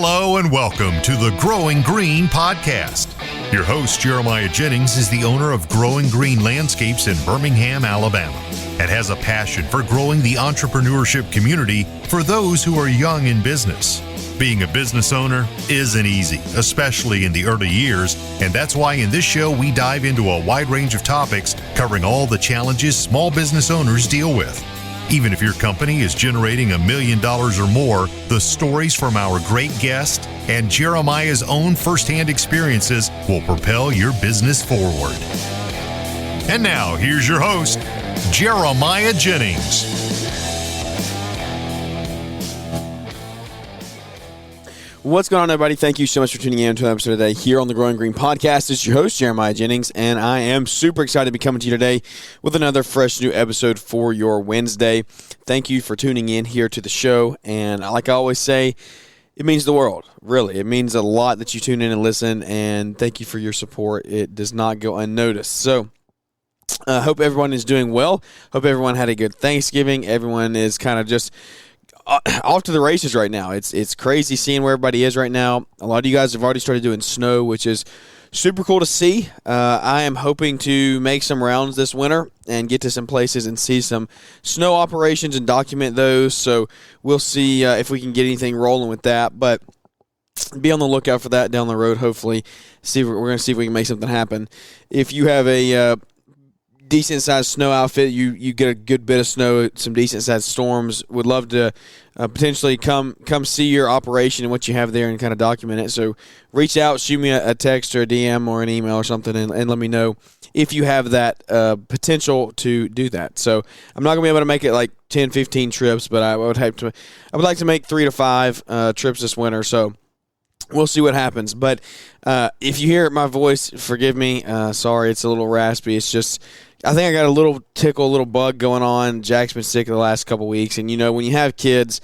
Hello and welcome to the Growing Green podcast. Your host, Jeremiah Jennings, is the owner of Growing Green Landscapes in Birmingham, Alabama, and has a passion for growing the entrepreneurship community for those who are young in business. Being a business owner isn't easy, especially in the early years, and that's why in this show we dive into a wide range of topics covering all the challenges small business owners deal with. Even if your company is generating $1 million or more, the stories from our great guest and Jeremiah's own firsthand experiences will propel your business forward. And now, here's your host, Jeremiah Jennings. What's going on, everybody? Thank you so much for tuning in to an episode today here on the Growing Green podcast. This is your host, Jeremiah Jennings, and I am super excited to be coming to you today with another fresh new episode for your Wednesday. Thank you for tuning in here to the show, and like I always say, it means the world, really. It means a lot that you tune in and listen, and thank you for your support. It does not go unnoticed. So, I hope everyone is doing well. Hope everyone had a good Thanksgiving. Everyone is kind of just off to the races right now. It's crazy seeing where everybody is right now. A lot of you guys have already started doing snow, which is super cool to see. I am hoping to make some rounds this winter and get to some places and see some snow operations and document those. So we'll see if we can get anything rolling with that. But be on the lookout for that down the road. Hopefully, we're going to see if we can make something happen. If you have a decent sized snow outfit, you get a good bit of snow, some decent sized storms, would love to potentially come see your operation and what you have there and kind of document it. So reach out, shoot me a text or a DM or an email or something, and let me know if you have that potential to do that. So I'm not gonna be able to make it like 10, 15 trips, but I would like to make 3 to 5 trips this winter. So we'll see what happens. But if you hear my voice, forgive me. Sorry, it's a little raspy. It's just, I think I got a little tickle, a little bug going on. Jack's been sick the last couple weeks. And, you know, when you have kids,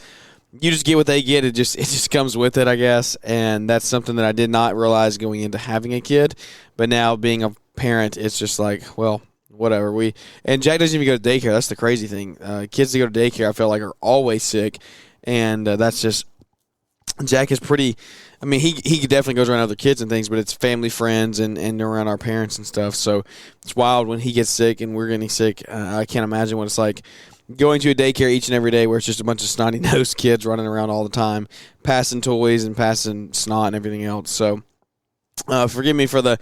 you just get what they get. It just comes with it, I guess. And that's something that I did not realize going into having a kid. But now being a parent, it's just like, well, whatever. And Jack doesn't even go to daycare. That's the crazy thing. Kids that go to daycare, I feel like, are always sick. And that's just, Jack is pretty, I mean, he definitely goes around other kids and things, but it's family, friends, and around our parents and stuff. So it's wild when he gets sick and we're getting sick. I can't imagine what it's like going to a daycare each and every day where it's just a bunch of snotty-nosed kids running around all the time, passing toys and passing snot and everything else. So forgive me for the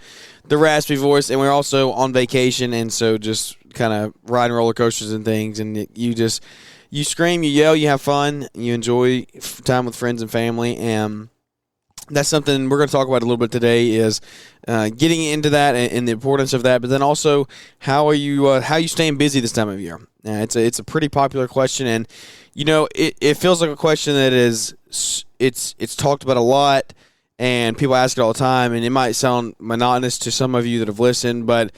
raspy voice. And we're also on vacation, and so just kind of riding roller coasters and things, and you scream, you yell, you have fun, you enjoy time with friends and family, and that's something we're going to talk about a little bit today is getting into that and the importance of that, but then also how you staying busy this time of year. It's a pretty popular question, and you know it feels like a question that it's talked about a lot, and people ask it all the time, and it might sound monotonous to some of you that have listened, but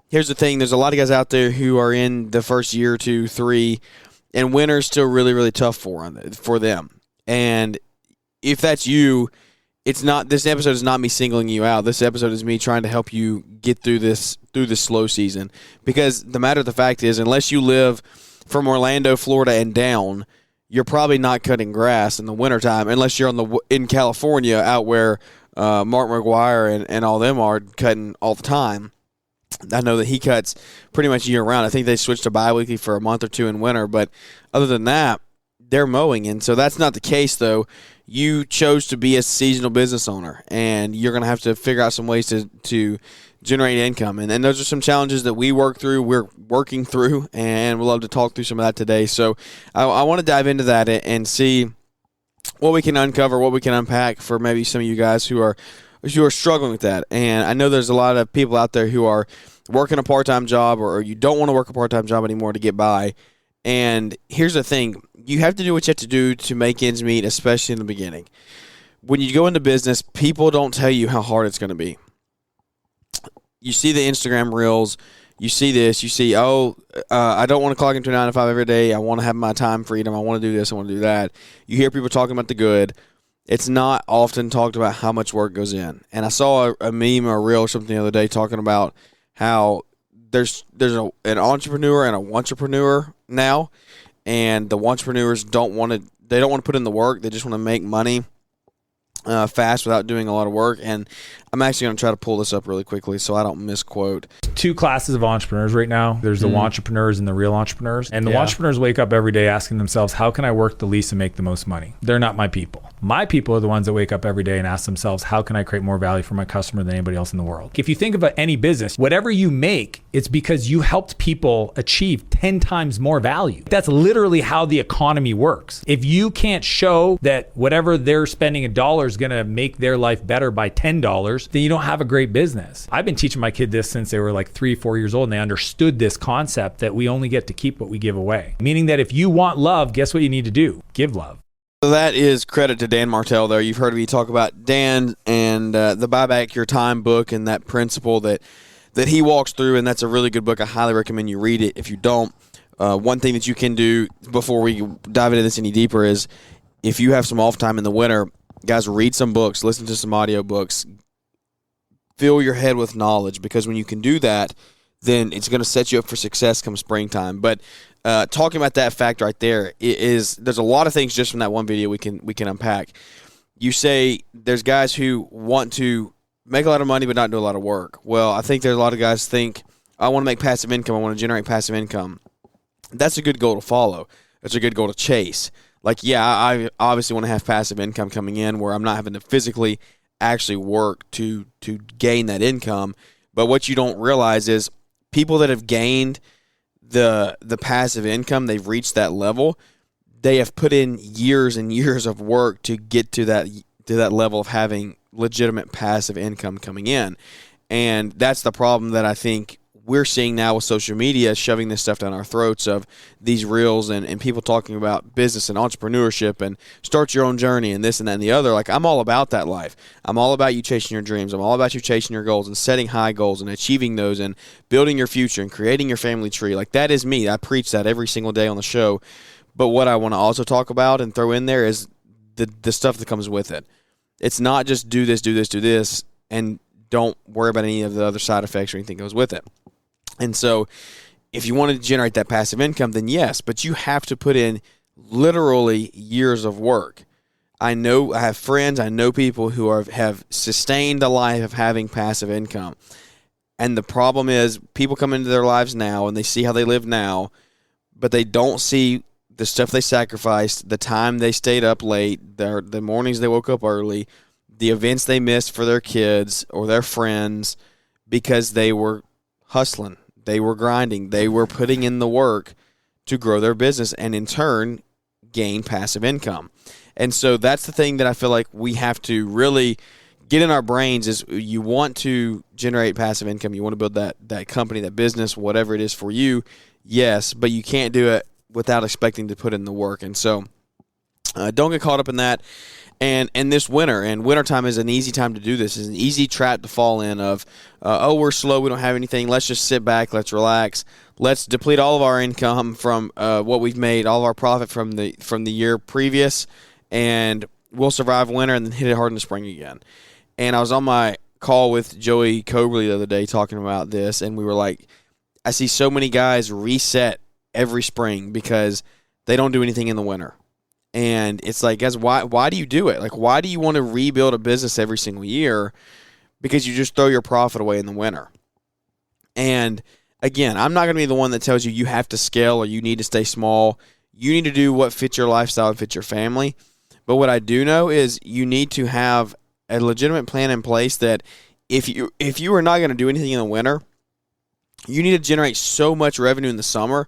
here's the thing: there's a lot of guys out there who are in the first year, 2, 3. And winter's still really, really tough for them. And if that's you, this episode is not me singling you out. This episode is me trying to help you get through this slow season. Because the matter of the fact is, unless you live from Orlando, Florida, and down, you're probably not cutting grass in the wintertime, unless you're in California, out where Mark McGuire and all them are cutting all the time. I know that he cuts pretty much year-round. I think they switched to bi-weekly for a month or two in winter, but other than that, they're mowing. And so that's not the case, though. You chose to be a seasonal business owner, and you're going to have to figure out some ways to generate income. And those are some challenges that we're working through, and we'd love to talk through some of that today. So I want to dive into that and see what we can uncover, what we can unpack for maybe some of you guys who are struggling with that. And I know there's a lot of people out there who are working a part-time job, or you don't want to work a part-time job anymore to get by. And here's the thing. You have to do what you have to do to make ends meet, especially in the beginning. When you go into business, people don't tell you how hard it's going to be. You see the Instagram reels. You see this. You see, I don't want to clock into a 9 to 5 every day. I want to have my time freedom. I want to do this. I want to do that. You hear people talking about the good. It's not often talked about how much work goes in. And I saw a meme or a reel or something the other day talking about how there's an entrepreneur and a wantrepreneur now, and the wantrepreneurs don't want to put in the work. They just want to make money fast without doing a lot of work. And I'm actually going to try to pull this up really quickly so I don't misquote. Two classes of entrepreneurs right now. There's the entrepreneurs and the real entrepreneurs. And the entrepreneurs wake up every day asking themselves, how can I work the least and make the most money? They're not my people. My people are the ones that wake up every day and ask themselves, how can I create more value for my customer than anybody else in the world? If you think about any business, whatever you make, it's because you helped people achieve 10 times more value. That's literally how the economy works. If you can't show that whatever they're spending a dollar is going to make their life better by $10, then you don't have a great business. I've been teaching my kid this since they were like 3-4 years old, and they understood this concept that we only get to keep what we give away. Meaning that if you want love, guess what you need to do? Give love. So that is credit to Dan Martell there. You've heard me talk about Dan and the Buy Back Your Time book and that principle that he walks through, and that's a really good book. I highly recommend you read it. If you don't, one thing that you can do before we dive into this any deeper is if you have some off time in the winter, guys, read some books, listen to some audio books, fill your head with knowledge, because when you can do that, then it's going to set you up for success come springtime. But talking about that fact right there there's a lot of things just from that one video we can unpack. You say there's guys who want to make a lot of money but not do a lot of work. Well, I think there's a lot of guys think, I want to make passive income, I want to generate passive income. That's a good goal to follow. That's a good goal to chase. Like, yeah, I obviously want to have passive income coming in where I'm not having to physically actually work to gain that income. But what you don't realize is people that have gained the passive income, they've reached that level, they have put in years and years of work to get to that level of having legitimate passive income coming in. And that's the problem that I think we're seeing now with social media, shoving this stuff down our throats of these reels and people talking about business and entrepreneurship and start your own journey and this and that and the other. Like, I'm all about that life. I'm all about you chasing your dreams. I'm all about you chasing your goals and setting high goals and achieving those and building your future and creating your family tree. Like, that is me. I preach that every single day on the show. But what I want to also talk about and throw in there is the stuff that comes with it. It's not just do this, and don't worry about any of the other side effects or anything that goes with it. And so if you want to generate that passive income, then yes, but you have to put in literally years of work. I have friends, I know people who have sustained a life of having passive income. And the problem is people come into their lives now and they see how they live now, but they don't see the stuff they sacrificed, the time they stayed up late, the mornings they woke up early, the events they missed for their kids or their friends because they were hustling. They were grinding. They were putting in the work to grow their business and, in turn, gain passive income. And so that's the thing that I feel like we have to really get in our brains is you want to generate passive income. You want to build that company, that business, whatever it is for you, yes, but you can't do it without expecting to put in the work. And so don't get caught up in that. And this winter, and wintertime is an easy time to do this. It's an easy trap to fall in of, we're slow, we don't have anything. Let's just sit back, let's relax. Let's deplete all of our income from what we've made, all of our profit from the year previous, and we'll survive winter and then hit it hard in the spring again. And I was on my call with Joey Coberly the other day talking about this, and we were like, I see so many guys reset every spring because they don't do anything in the winter. And it's like, guys, why do you do it? Like, why do you want to rebuild a business every single year? Because you just throw your profit away in the winter. And again, I'm not going to be the one that tells you have to scale or you need to stay small. You need to do what fits your lifestyle and fits your family. But what I do know is you need to have a legitimate plan in place that if you are not going to do anything in the winter, you need to generate so much revenue in the summer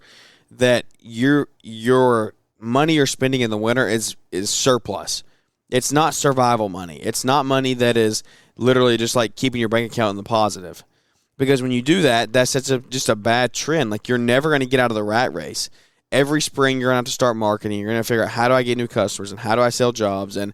that your money you're spending in the winter is surplus. It's not survival money. It's not money that is literally just like keeping your bank account in the positive. Because when you do that, that sets up just a bad trend. Like, you're never going to get out of the rat race. Every spring you're going to have to start marketing. You're going to figure out, how do I get new customers and how do I sell jobs and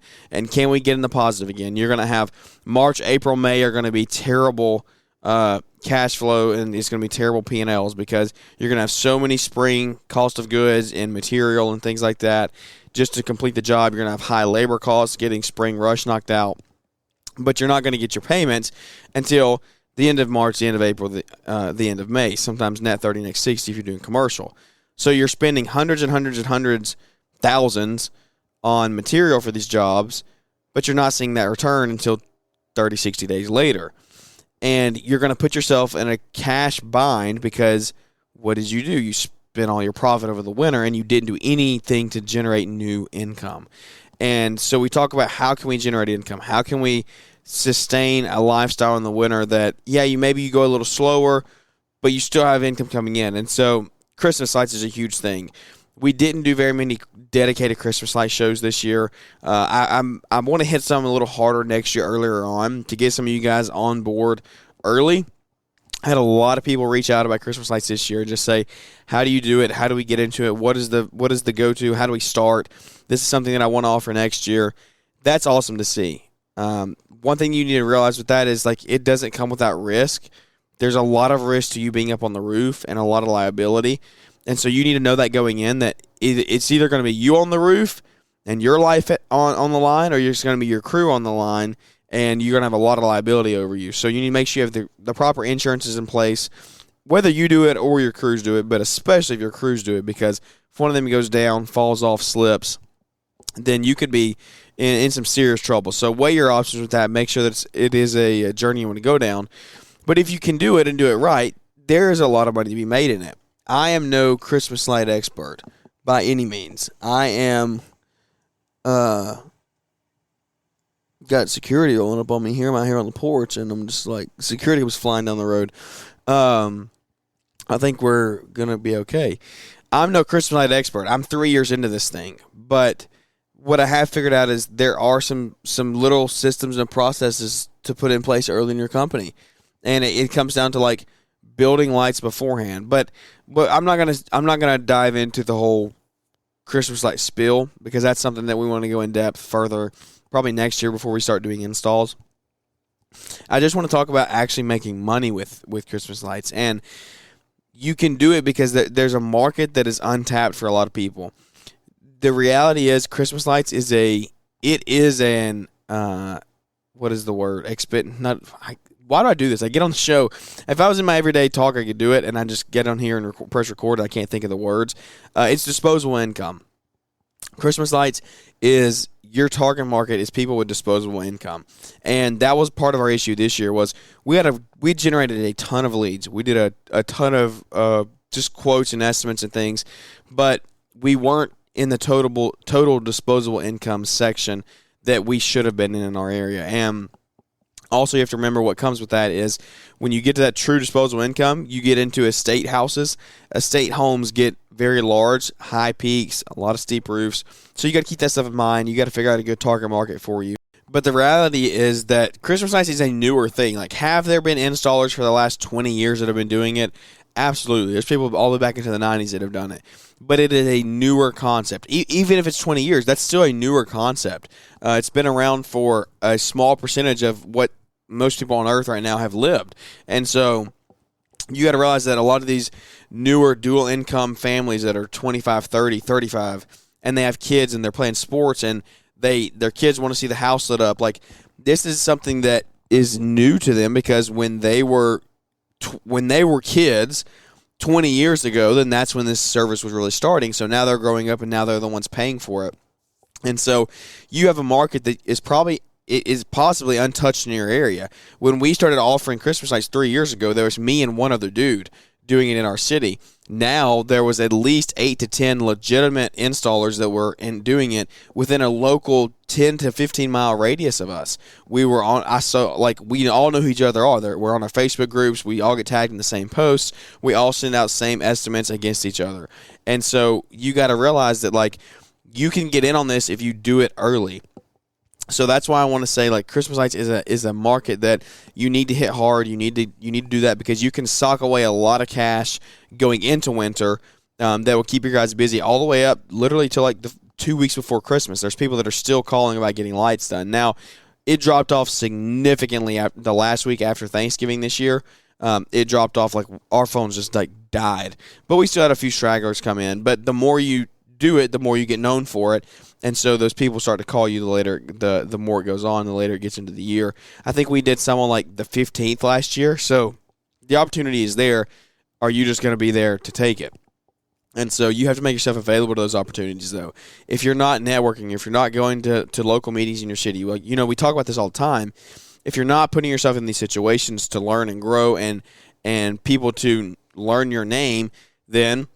can we get in the positive again? You're going to have March, April, May are going to be terrible cash flow, and it's going to be terrible P&Ls because you're going to have so many spring cost of goods and material and things like that just to complete the job. You're going to have high labor costs getting spring rush knocked out, but you're not going to get your payments until the end of March, the end of April, the end of May, sometimes net 30, next 60 if you're doing commercial. So you're spending hundreds and hundreds and hundreds, thousands on material for these jobs, but you're not seeing that return until 30, 60 days later. And you're going to put yourself in a cash bind because what did you do? You spent all your profit over the winter and you didn't do anything to generate new income. And so we talk about how can we generate income? How can we sustain a lifestyle in the winter that, maybe you go a little slower, but you still have income coming in. And so Christmas lights is a huge thing. We didn't do very many dedicated Christmas light shows this year. I want to hit some a little harder next year earlier on to get some of you guys on board early. I had a lot of people reach out about Christmas lights this year and just say, how do you do it? How do we get into it? What is the go-to? How do we start? This is something that I want to offer next year. That's awesome to see. One thing you need to realize with that is like it doesn't come without risk. There's a lot of risk to you being up on the roof and a lot of liability. And so you need to know that going in that it's either going to be you on the roof and your life on the line, or it's going to be your crew on the line and you're going to have a lot of liability over you. So you need to make sure you have the proper insurances in place, whether you do it or your crews do it, but especially if your crews do it, because if one of them goes down, falls off, slips, then you could be in some serious trouble. So weigh your options with that. Make sure that it is a journey you want to go down. But if you can do it and do it right, there is a lot of money to be made in it. I am no Christmas light expert by any means. I am got security rolling up on me here. I'm out here on the porch, and I'm just like, security was flying down the road. I think we're going to be okay. I'm no Christmas light expert. I'm 3 years into this thing. But what I have figured out is there are some little systems and processes to put in place early in your company. And it comes down to like building lights beforehand. But I'm not gonna dive into the whole Christmas light spill, because that's something that we want to go in depth further probably next year before we start doing installs. I just want to talk about actually making money with Christmas lights, and you can do it because there's a market that is untapped for a lot of people. The reality is Christmas lights is an what is the word? Why do I do this? I get on the show. If I was in my everyday talk, I could do it, and I just get on here and press record. I can't think of the words. It's disposable income. Christmas lights is your target market is people with disposable income, and that was part of our issue this year. Was we generated a ton of leads. We did a ton of just quotes and estimates and things, but we weren't in the total disposable income section that we should have been in our area. And also, you have to remember what comes with that is when you get to that true disposable income, you get into estate houses. Estate homes get very large, high peaks, a lot of steep roofs. So you got to keep that stuff in mind. You got to figure out a good target market for you. But the reality is that Christmas lights is a newer thing. Like, have there been installers for the last 20 years that have been doing it? Absolutely. There's people all the way back into the 90s that have done it. But it is a newer concept. Even if it's 20 years, that's still a newer concept. It's been around for a small percentage of what most people on Earth right now have lived. And so you got to realize that a lot of these newer dual income families that are 25, 30, 35, and they have kids and they're playing sports and their kids want to see the house lit up. Like, this is something that is new to them, because when they were kids 20 years ago, then that's when this service was really starting. So now they're growing up and now they're the ones paying for it. And so you have a market that is possibly untouched in your area. When we started offering Christmas lights 3 years ago, there was me and one other dude doing it in our city. Now there was at least 8 to 10 legitimate installers that were doing it within a local 10 to 15 mile radius of us. We were on. We all know who each other are. We're on our Facebook groups. We all get tagged in the same posts. We all send out same estimates against each other. And so you got to realize that you can get in on this if you do it early. So that's why I want to say Christmas lights is a market that you need to hit hard. You need to do that because you can sock away a lot of cash going into winter that will keep your guys busy all the way up literally to the 2 weeks before Christmas. There's people that are still calling about getting lights done. Now, it dropped off significantly the last week after Thanksgiving this year. It dropped off, our phones just died. But we still had a few stragglers come in. But the more you do it, the more you get known for it. And so those people start to call you the more it goes on, the later it gets into the year. I think we did some on the 15th last year. So the opportunity is there. Are you just going to be there to take it? And so you have to make yourself available to those opportunities, though. If you're not networking, if you're not going to local meetings in your city, well, we talk about this all the time. If you're not putting yourself in these situations to learn and grow and people to learn your name, then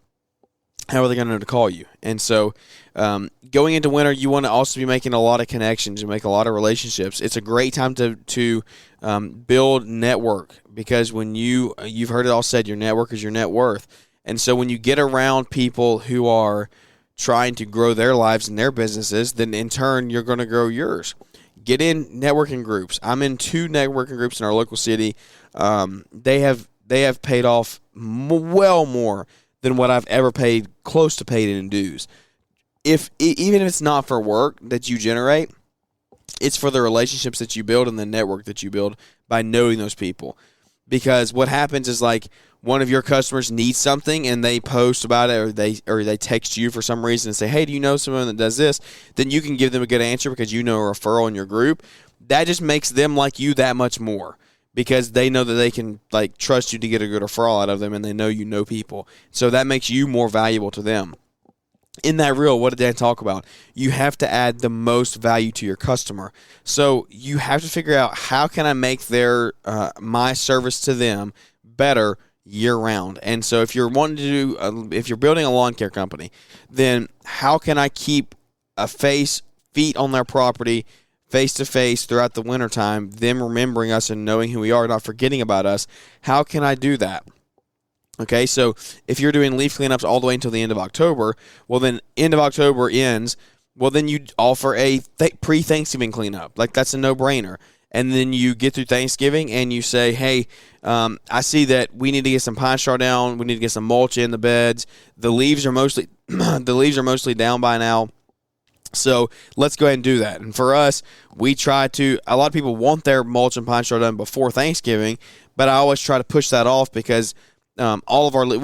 how are they going to know to call you? And so going into winter, you want to also be making a lot of connections and make a lot of relationships. It's a great time to build network, because when you've heard it all said, your network is your net worth. And so when you get around people who are trying to grow their lives and their businesses, then in turn you're going to grow yours. Get in networking groups. I'm in 2 networking groups in our local city. They have paid off well more than what I've ever paid, close to paid in dues. Even if it's not for work that you generate, it's for the relationships that you build and the network that you build by knowing those people. Because what happens is, like, one of your customers needs something and they post about it, or they text you for some reason and say, hey, do you know someone that does this? Then you can give them a good answer because you know a referral in your group. That just makes them like you that much more, because they know that they can, like, trust you to get a good referral out of them, and they know people. So that makes you more valuable to them. In that reel, what did Dan talk about? You have to add the most value to your customer. So you have to figure out, how can I make my service to them better year round? And so if you're wanting to do, if you're building a lawn care company, then how can I keep feet on their property, face to face throughout the wintertime, them remembering us and knowing who we are, not forgetting about us? How can I do that? Okay, so if you're doing leaf cleanups all the way until the end of October, well, then end of October ends, well, then you offer a pre-Thanksgiving cleanup. Like, that's a no-brainer. And then you get through Thanksgiving and you say, hey, I see that we need to get some pine straw down. We need to get some mulch in the beds. The leaves are mostly down by now. So let's go ahead and do that. And for us, we try to, a lot of people want their mulch and pine straw done before Thanksgiving, but I always try to push that off, because we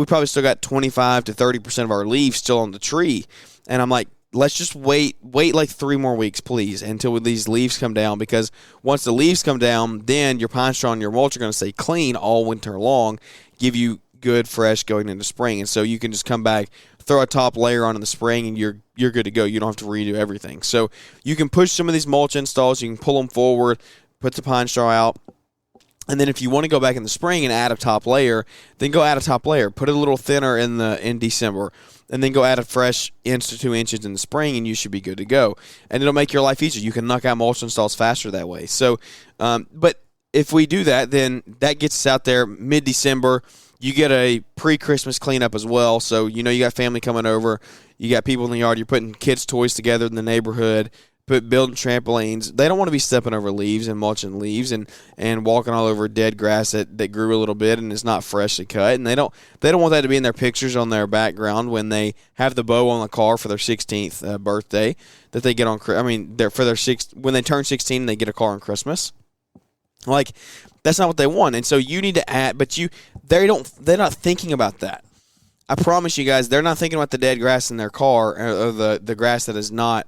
probably still got 25 to 30% of our leaves still on the tree. And I'm like, let's just wait like 3 more weeks, please, until these leaves come down, because once the leaves come down, then your pine straw and your mulch are going to stay clean all winter long, give you good fresh going into spring. And so you can just come back, throw a top layer on in the spring, and you're good to go. You don't have to redo everything. So you can push some of these mulch installs, you can pull them forward, put the pine straw out. And then if you want to go back in the spring and add a top layer, then go add a top layer. Put it a little thinner in December, and then go add a fresh 1 to 2 inches in the spring, and you should be good to go. And it'll make your life easier. You can knock out mulch installs faster that way. So, but if we do that, then that gets us out there mid-December. You get a pre-Christmas cleanup as well. So, you got family coming over. You got people in the yard. You're putting kids' toys together in the neighborhood. Building trampolines. They don't want to be stepping over leaves and mulching leaves and walking all over dead grass that grew a little bit and is not freshly cut. And they don't want that to be in their pictures on their background when they have the bow on the car for their 16th birthday that they get on. When they turn 16, they get a car on Christmas. Like, that's not what they want. And so you need to add, but they're not thinking about that. I promise you guys, they're not thinking about the dead grass in their car, or the grass that is not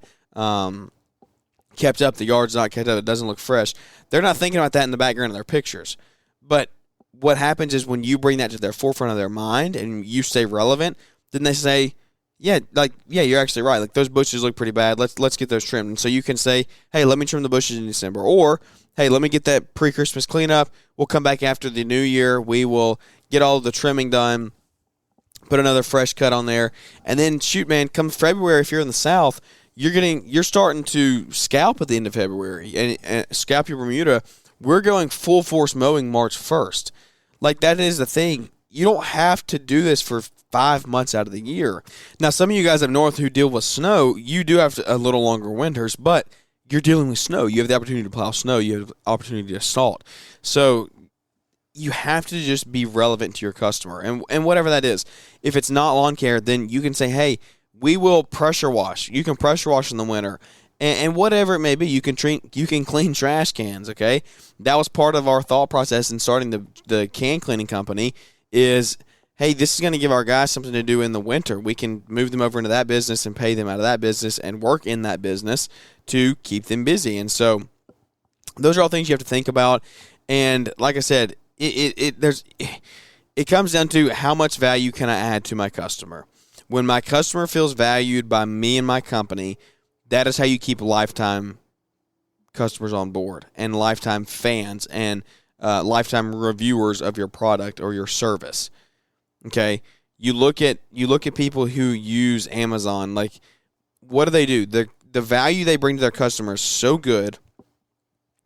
kept up, the yard's not kept up, it doesn't look fresh. They're not thinking about that in the background of their pictures. But what happens is, when you bring that to their forefront of their mind and you stay relevant, then they say, yeah, you're actually right. Like, those bushes look pretty bad. Let's get those trimmed. And so you can say, hey, let me trim the bushes in December. Or, hey, let me get that pre-Christmas cleanup. We'll come back after the new year. We will get all of the trimming done, put another fresh cut on there. And then, shoot, man, come February, if you're in the South, you're starting to scalp at the end of February and scalp your Bermuda. We're going full force mowing March 1st. Like, that is the thing. You don't have to do this for 5 months out of the year. Now, some of you guys up north who deal with snow, you do have a little longer winters, but you're dealing with snow. You have the opportunity to plow snow. You have the opportunity to salt. So you have to just be relevant to your customer. And whatever that is. If it's not lawn care, then you can say, hey, we will pressure wash. You can pressure wash in the winter. And whatever it may be, you can clean trash cans, okay? That was part of our thought process in starting the can cleaning company is, hey, this is going to give our guys something to do in the winter. We can move them over into that business and pay them out of that business and work in that business to keep them busy. And so those are all things you have to think about. And like I said, it comes down to, how much value can I add to my customer? When my customer feels valued by me and my company, that is how you keep lifetime customers on board and lifetime fans and lifetime reviewers of your product or your service. Okay, you look at people who use Amazon. Like, what do? The value they bring to their customers is so good.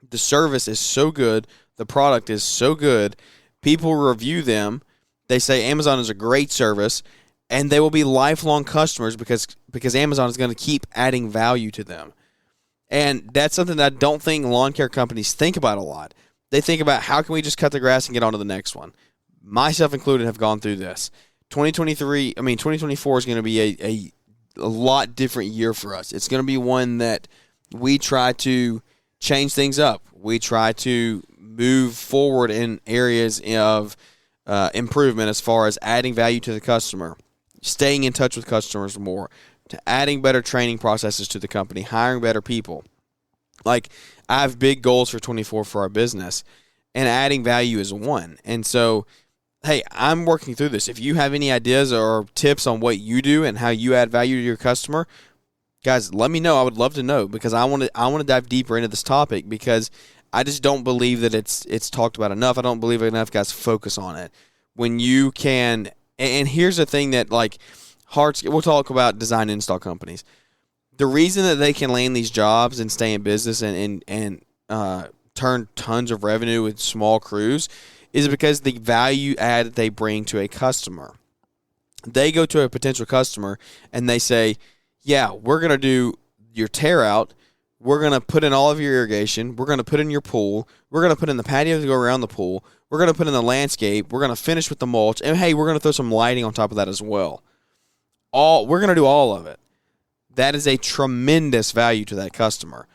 The service is so good. The product is so good. People review them. They say Amazon is a great service, and they will be lifelong customers because Amazon is going to keep adding value to them. And that's something that I don't think lawn care companies think about a lot. They think about, how can we just cut the grass and get on to the next one? Myself included have gone through this. 2024 is going to be a lot different year for us. It's going to be one that we try to change things up. We try to move forward in areas of improvement as far as adding value to the customer, staying in touch with customers more, to adding better training processes to the company, hiring better people. Like, I have big goals for 24 for our business, and adding value is one. And so, hey, I'm working through this. If you have any ideas or tips on what you do and how you add value to your customer, guys, let me know. I would love to know, because I want to dive deeper into this topic, because I just don't believe that it's talked about enough. I don't believe enough guys focus on it. When you can, and here's the thing that, like, we'll talk about design and install companies. The reason that they can land these jobs and stay in business and turn tons of revenue with small crews is because the value add that they bring to a customer. They go to a potential customer and they say, yeah, we're going to do your tear out. We're going to put in all of your irrigation. We're going to put in your pool. We're going to put in the patio to go around the pool. We're going to put in the landscape. We're going to finish with the mulch. And, hey, we're going to throw some lighting on top of that as well. We're going to do all of it. That is a tremendous value to that customer.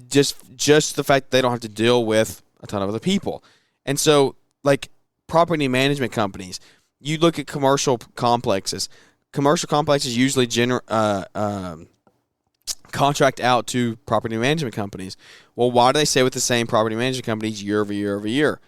Just the fact that they don't have to deal with a ton of other people. And so, like, property management companies, you look at commercial complexes. Commercial complexes usually contract out to property management companies. Well, why do they stay with the same property management companies year over year over year?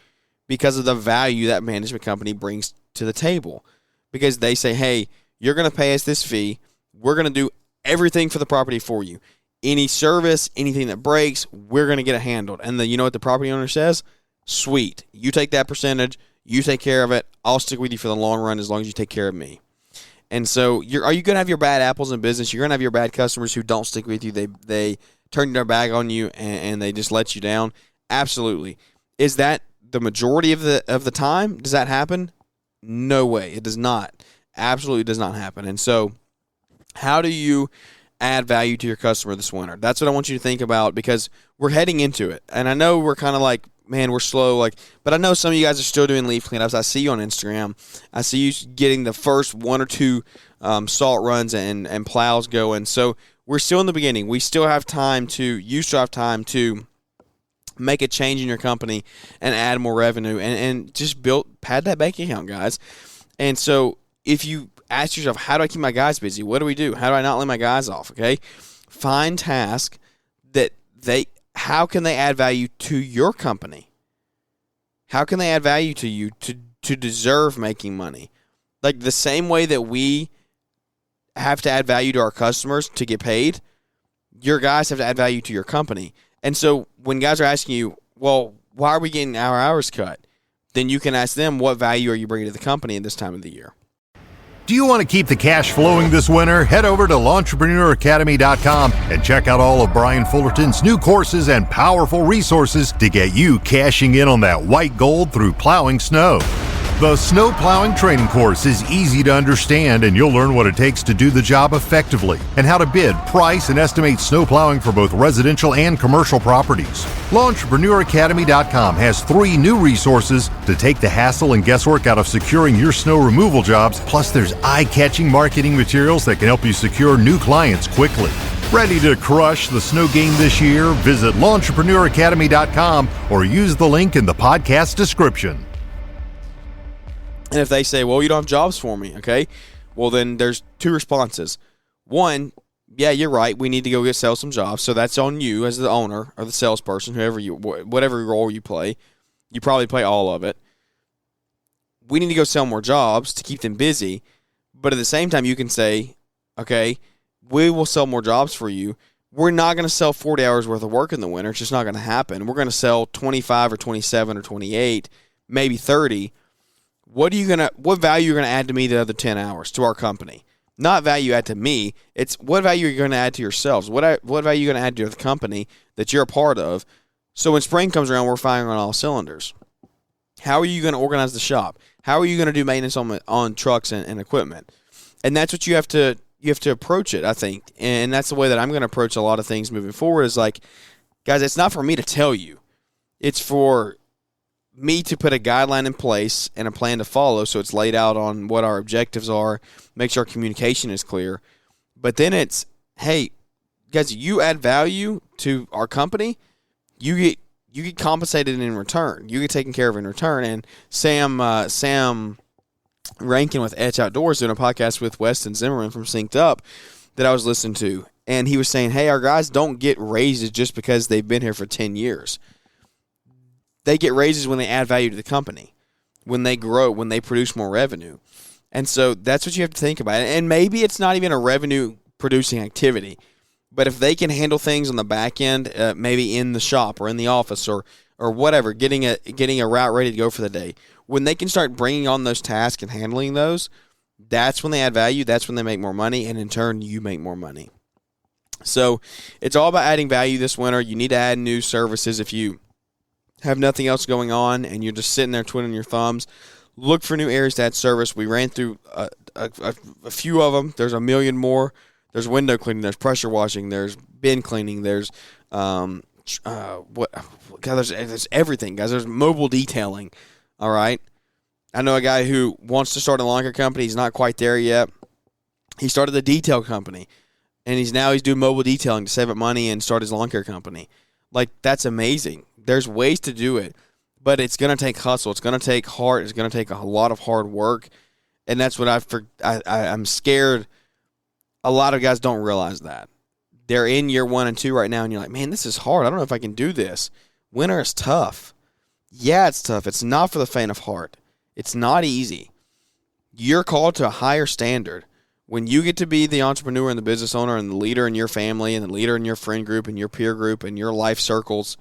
Because of the value that management company brings to the table. Because they say, hey, you're going to pay us this fee. We're going to do everything for the property for you. Any service, anything that breaks, we're going to get it handled. And you know what the property owner says? Sweet. You take that percentage. You take care of it. I'll stick with you for the long run as long as you take care of me. And so, are you going to have your bad apples in business? You're going to have your bad customers who don't stick with you. They turn their back on you and they just let you down. Absolutely. Is that the majority of the time? Does that happen? No way. It does not. Absolutely does not happen. And so, how do you add value to your customer this winter? That's what I want you to think about, because we're heading into it. And I know we're kind of like, man, we're slow. But I know some of you guys are still doing leaf cleanups. I see you on Instagram. I see you getting the first one or two salt runs and plows going. So we're still in the beginning. You still have time to make a change in your company and add more revenue and just pad that bank account, guys. And so if you ask yourself, how do I keep my guys busy? What do we do? How do I not lay my guys off? Okay. Find tasks that how can they add value to your company? How can they add value to you to deserve making money? Like, the same way that we have to add value to our customers to get paid, your guys have to add value to your company. And so when guys are asking you, well, why are we getting our hours cut? Then you can ask them, what value are you bringing to the company at this time of the year? Do you want to keep the cash flowing this winter? Head over to Lawnpreneuracademy.com and check out all of Brian Fullerton's new courses and powerful resources to get you cashing in on that white gold through plowing snow. The snow plowing training course is easy to understand, and you'll learn what it takes to do the job effectively and how to bid, price, and estimate snow plowing for both residential and commercial properties. Lawnpreneuracademy.com has 3 new resources to take the hassle and guesswork out of securing your snow removal jobs. Plus, there's eye-catching marketing materials that can help you secure new clients quickly. Ready to crush the snow game this year? Visit Lawnpreneuracademy.com or use the link in the podcast description. And if they say, well, you don't have jobs for me, okay, well, then there's 2 responses. One, yeah, you're right. We need to go sell some jobs. So that's on you as the owner or the salesperson, whatever role you play. You probably play all of it. We need to go sell more jobs to keep them busy. But at the same time, you can say, okay, we will sell more jobs for you. We're not going to sell 40 hours worth of work in the winter. It's just not going to happen. We're going to sell 25 or 27 or 28, maybe 30. What value are you going to add to me the other 10 hours to our company? Not value add to me. It's what value are you going to add to yourselves? What value are you going to add to the company that you're a part of? So when spring comes around, we're firing on all cylinders. How are you going to organize the shop? How are you going to do maintenance on trucks and equipment? And that's what you have to approach it, I think. And that's the way that I'm going to approach a lot of things moving forward is like, guys, it's not for me to tell you. It's for me to put a guideline in place and a plan to follow so it's laid out on what our objectives are, make sure our communication is clear. But then it's, hey, guys, you add value to our company, you get compensated in return. You get taken care of in return. And Sam Rankin with Etch Outdoors doing a podcast with Weston Zimmerman from Synced Up that I was listening to. And he was saying, hey, our guys don't get raises just because they've been here for 10 years. They get raises when they add value to the company, when they grow, when they produce more revenue. And so that's what you have to think about. And maybe it's not even a revenue-producing activity, but if they can handle things on the back end, maybe in the shop or in the office or whatever, getting a route ready to go for the day, when they can start bringing on those tasks and handling those, that's when they add value. That's when they make more money, and in turn, you make more money. So it's all about adding value this winter. You need to add new services if you have nothing else going on and you're just sitting there twiddling your thumbs. Look for new areas to add service. We ran through a few of them. There's a million more. There's window cleaning. There's pressure washing. There's bin cleaning. There's there's everything, guys. There's mobile detailing. All right. I know a guy who wants to start a lawn care company. He's not quite there yet. He started a detail company, and he's doing mobile detailing to save up money and start his lawn care company. Like, that's amazing. There's ways to do it, but it's going to take hustle. It's going to take heart. It's going to take a lot of hard work, and that's what I'm scared. A lot of guys don't realize that. They're in year 1 and 2 right now, and you're like, man, this is hard. I don't know if I can do this. Winter is tough. Yeah, it's tough. It's not for the faint of heart. It's not easy. You're called to a higher standard. When you get to be the entrepreneur and the business owner and the leader in your family and the leader in your friend group and your peer group and your life circles,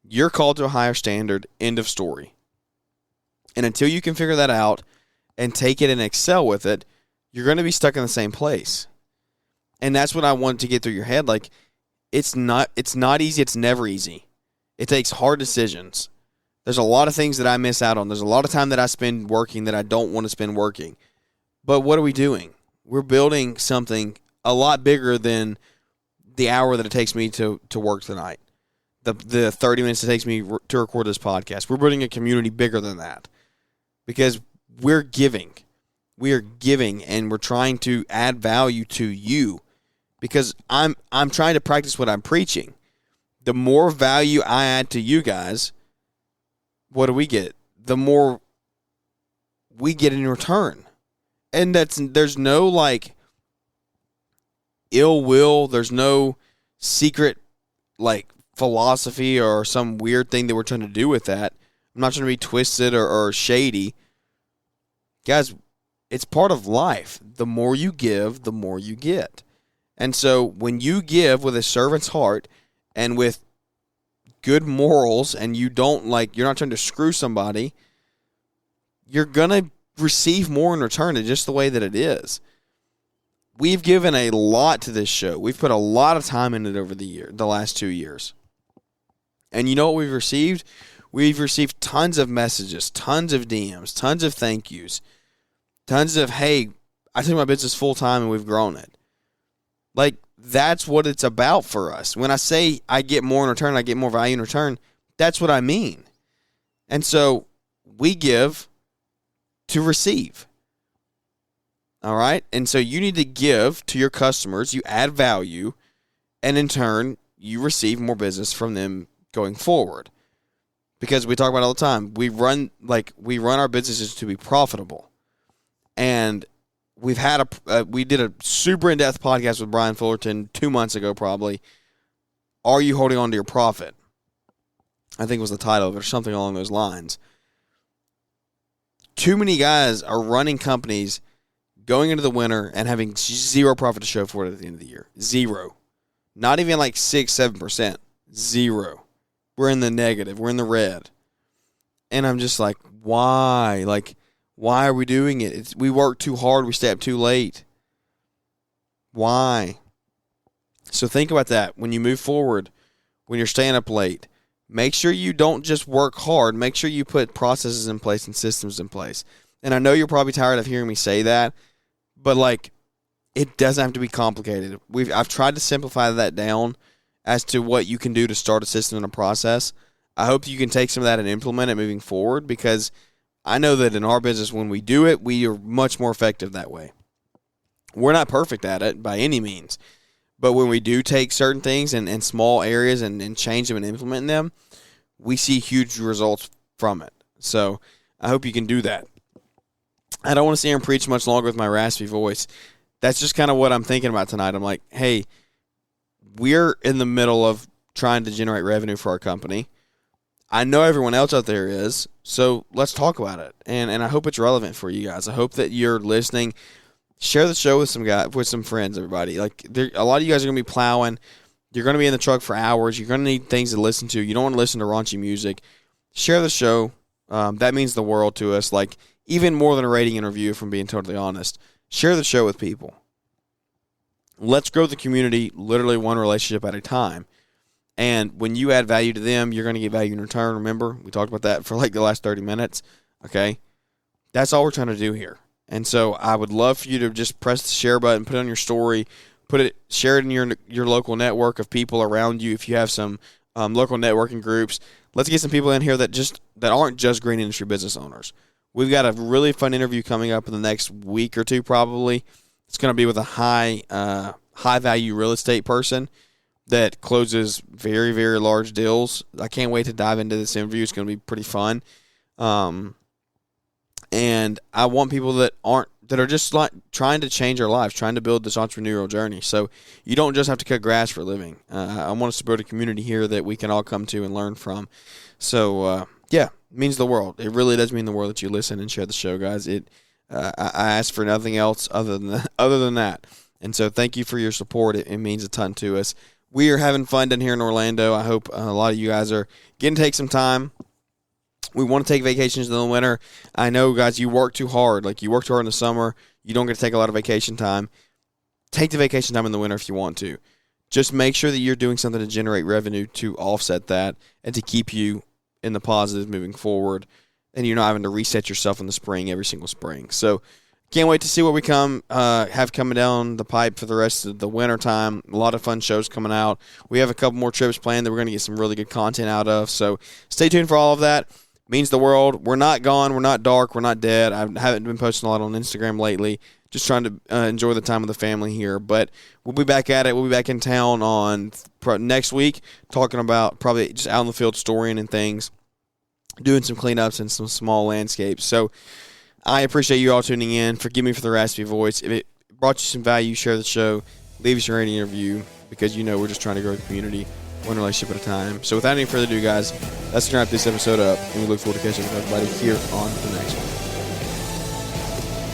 you're called to a higher standard. End of story. And until you can figure that out and take it and excel with it, you're going to be stuck in the same place. And that's what I want to get through your head. Like, it's not easy. It's never easy. It takes hard decisions. There's a lot of things that I miss out on. There's a lot of time that I spend working that I don't want to spend working. But what are we doing? We're building something a lot bigger than the hour that it takes me to work tonight. The 30 minutes it takes me to record this podcast. We're building a community bigger than that because we're giving. We are giving, and we're trying to add value to you because I'm trying to practice what I'm preaching. The more value I add to you guys, what do we get? The more we get in return. And there's no like ill will. There's no secret like philosophy or some weird thing that we're trying to do with that. I'm not trying to be twisted or shady. Guys, it's part of life. The more you give, the more you get. And so when you give with a servant's heart and with good morals and you're not trying to screw somebody, you're going to receive more in return. It's just the way that it is. We've given a lot to this show. We've put a lot of time in it over the last 2 years. And you know what we've received? We've received tons of messages, tons of DMs, tons of thank yous, tons of, hey, I took my business full time and we've grown it. Like, that's what it's about for us. When I say I get more in return, I get more value in return, that's what I mean. And so we give to receive. All right? And so you need to give to your customers. You add value, and in turn, you receive more business from them going forward. Because we talk about it all the time. We run our businesses to be profitable. And we did a super in-depth podcast with Brian Fullerton 2 months ago probably. Are you holding on to your profit? I think was the title of it or something along those lines. Too many guys are running companies going into the winter and having zero profit to show for it at the end of the year. Zero. Not even like 6-7%. Zero. We're in the negative. We're in the red. And I'm just like, why? Like, why are we doing it? We work too hard. We stay up too late. Why? So think about that. When you move forward, when you're staying up late, make sure you don't just work hard. Make sure you put processes in place and systems in place. And I know you're probably tired of hearing me say that, but like, it doesn't have to be complicated. I've tried to simplify that down as to what you can do to start a system and a process. I hope you can take some of that and implement it moving forward, because I know that in our business, when we do it, we are much more effective that way. We're not perfect at it by any means, but when we do take certain things and small areas and change them and implement them, we see huge results from it. So I hope you can do that. I don't want to sit here and preach much longer with my raspy voice. That's just kind of what I'm thinking about tonight. I'm like, hey, we're in the middle of trying to generate revenue for our company. I know everyone else out there is, so let's talk about it. And I hope it's relevant for you guys. I hope that you're listening. Share the show with some friends, everybody. Like, a lot of you guys are going to be plowing. You're going to be in the truck for hours. You're going to need things to listen to. You don't want to listen to raunchy music. Share the show. That means the world to us. Like, even more than a rating and review, if I'm being totally honest. Share the show with people. Let's grow the community literally one relationship at a time. And when you add value to them, you're going to get value in return. Remember, we talked about that for like the last 30 minutes. Okay? That's all we're trying to do here. And so I would love for you to just press the share button, put it on your story, share it in your local network of people around you. If you have some local networking groups, let's get some people in here that aren't just green industry business owners. We've got a really fun interview coming up in the next week or two, probably. It's going to be with a high value real estate person that closes very, very large deals. I can't wait to dive into this interview. It's going to be pretty fun. And I want people that are just like trying to change their lives, trying to build this entrepreneurial journey. So you don't just have to cut grass for a living. I want us to build a community here that we can all come to and learn from. So, yeah, it means the world. It really does mean the world that you listen and share the show, guys. I ask for nothing else other than that. And so thank you for your support. It means a ton to us. We are having fun down here in Orlando. I hope a lot of you guys are getting to take some time. We want to take vacations in the winter. I know, guys, you work too hard. Like, you work too hard in the summer. You don't get to take a lot of vacation time. Take the vacation time in the winter if you want to. Just make sure that you're doing something to generate revenue to offset that and to keep you in the positive moving forward. And you're not having to reset yourself in the spring every single spring. So can't wait to see what we have coming down the pipe for the rest of the winter time. A lot of fun shows coming out. We have a couple more trips planned that we're going to get some really good content out of. So stay tuned for all of that. Means the world. We're not gone. We're not dark. We're not dead. I haven't been posting a lot on Instagram lately. Just trying to enjoy the time with the family here. But we'll be back at it. We'll be back in town on next week, talking about probably just out in the field storying and things, doing some cleanups and some small landscapes. So I appreciate you all tuning in. Forgive me for the raspy voice. If it brought you some value, share the show. Leave us a rating and review, because we're just trying to grow the community one relationship at a time. So without any further ado, guys, let's wrap this episode up, and we look forward to catching up with everybody here on the next one.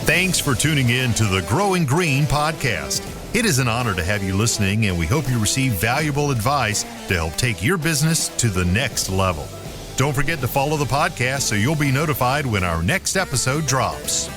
Thanks for tuning in to the Growing Green podcast. It is an honor to have you listening, and we hope you receive valuable advice to help take your business to the next level. Don't forget to follow the podcast so you'll be notified when our next episode drops.